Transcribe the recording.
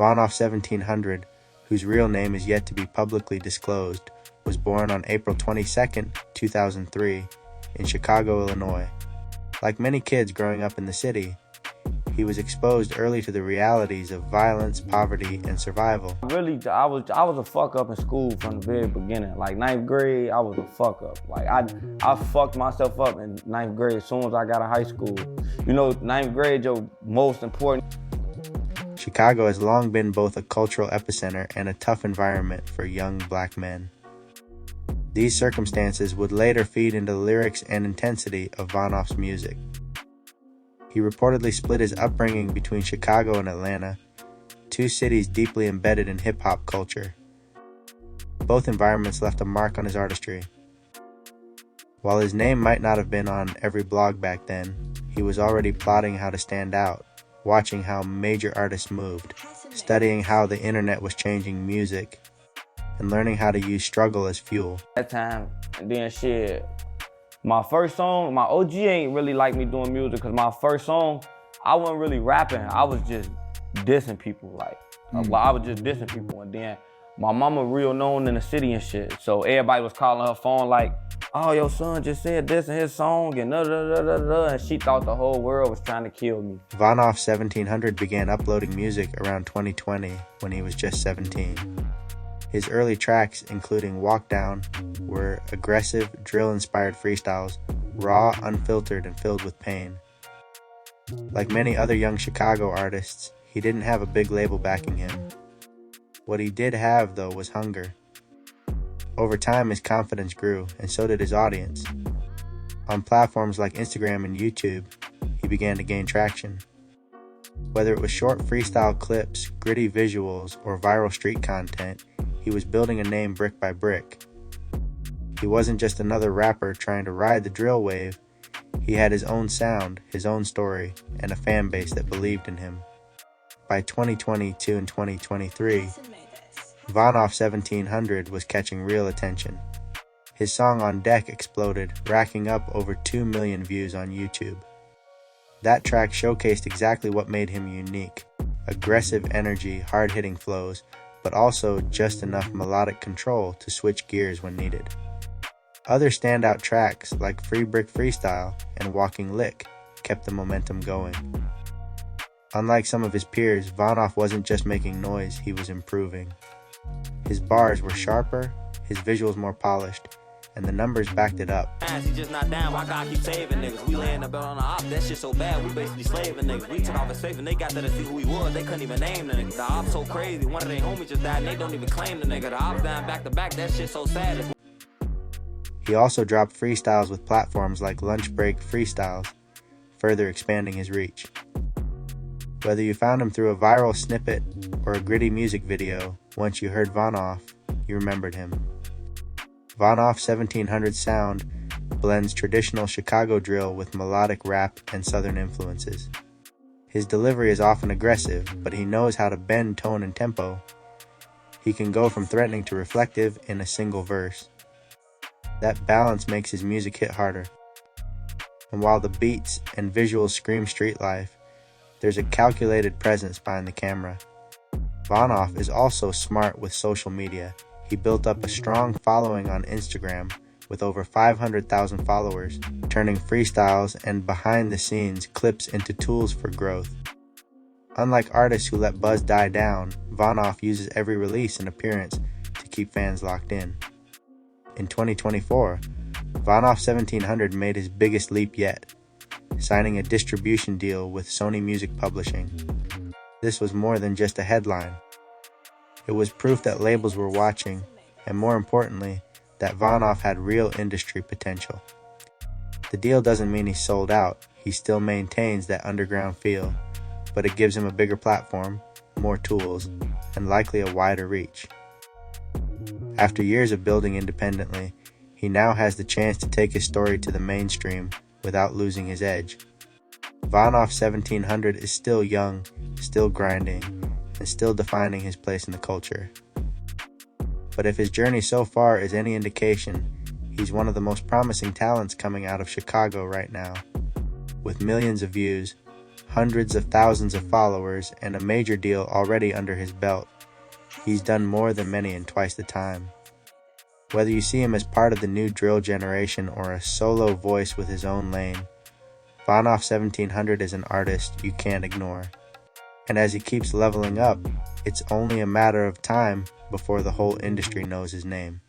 VonOff1700, whose real name is yet to be publicly disclosed, was born on April 22, 2003, in Chicago, Illinois. Like many kids growing up in the city, he was exposed early to the realities of violence, poverty, and survival. Really, I was a fuck up in school from the very beginning. Like 9th grade, I was a fuck up. Like I fucked myself up in 9th grade as soon as I got to high school. You know, 9th grade, your most important. Chicago has long been both a cultural epicenter and a tough environment for young black men. These circumstances would later feed into the lyrics and intensity of VonOff's music. He reportedly split his upbringing between Chicago and Atlanta, two cities deeply embedded in hip-hop culture. Both environments left a mark on his artistry. While his name might not have been on every blog back then, he was already plotting how to stand out, watching how major artists moved, studying how the internet was changing music, and learning how to use struggle as fuel. That time, and then shit. My first song, my OG ain't really like me doing music because my first song, I wasn't really rapping. I was just dissing people, like, I was just dissing people. And then my mama real known in the city and shit. So everybody was calling her phone like, oh, your son just said this in his song and da-da-da-da-da, and she thought the whole world was trying to kill me. VonOff1700 began uploading music around 2020 when he was just 17. His early tracks, including Walk Down, were aggressive, drill-inspired freestyles, raw, unfiltered, and filled with pain. Like many other young Chicago artists, he didn't have a big label backing him. What he did have, though, was hunger. Over time, his confidence grew, and so did his audience. On platforms like Instagram and YouTube, he began to gain traction. Whether it was short freestyle clips, gritty visuals, or viral street content, he was building a name brick by brick. He wasn't just another rapper trying to ride the drill wave. He had his own sound, his own story, and a fan base that believed in him. By 2022 and 2023, VonOff1700 was catching real attention. His song On Deck exploded, racking up over 2 million views on YouTube. That track showcased exactly what made him unique: aggressive energy, hard-hitting flows, but also just enough melodic control to switch gears when needed. Other standout tracks like Free Brick Freestyle and Walking Lick kept the momentum going. Unlike some of his peers, VonOff wasn't just making noise, he was improving. His bars were sharper, his visuals more polished, and the numbers backed it up. He just not down, why God keep saving niggas? We laying the belt on the op, that shit so bad, we basically slaving niggas. We took off his safe and they got there to see who he was, they couldn't even name the nigga. The op so crazy, one of their homies just died and they don't even claim the nigga. The op down back to back, that shit so sad. He also dropped freestyles with platforms like Lunch Break Freestyles, further expanding his reach. Whether you found him through a viral snippet or a gritty music video, once you heard VonOff, you remembered him. VonOff1700's sound blends traditional Chicago drill with melodic rap and southern influences. His delivery is often aggressive, but he knows how to bend tone and tempo. He can go from threatening to reflective in a single verse. That balance makes his music hit harder. And while the beats and visuals scream street life, there's a calculated presence behind the camera. VonOff is also smart with social media. He built up a strong following on Instagram with over 500,000 followers, turning freestyles and behind-the-scenes clips into tools for growth. Unlike artists who let buzz die down, VonOff uses every release and appearance to keep fans locked in. In 2024, VonOff1700 made his biggest leap yet, signing a distribution deal with Sony Music Publishing. This was more than just a headline. It was proof that labels were watching, and more importantly, that VonOff had real industry potential. The deal doesn't mean he's sold out, he still maintains that underground feel, but it gives him a bigger platform, more tools, and likely a wider reach. After years of building independently, he now has the chance to take his story to the mainstream without losing his edge. VonOff1700 is still young, still grinding, and still defining his place in the culture. But if his journey so far is any indication, he's one of the most promising talents coming out of Chicago right now. With millions of views, hundreds of thousands of followers, and a major deal already under his belt. He's done more than many in twice the time. Whether you see him as part of the new drill generation or a solo voice with his own lane, VonOff1700 is an artist you can't ignore. And as he keeps leveling up, it's only a matter of time before the whole industry knows his name.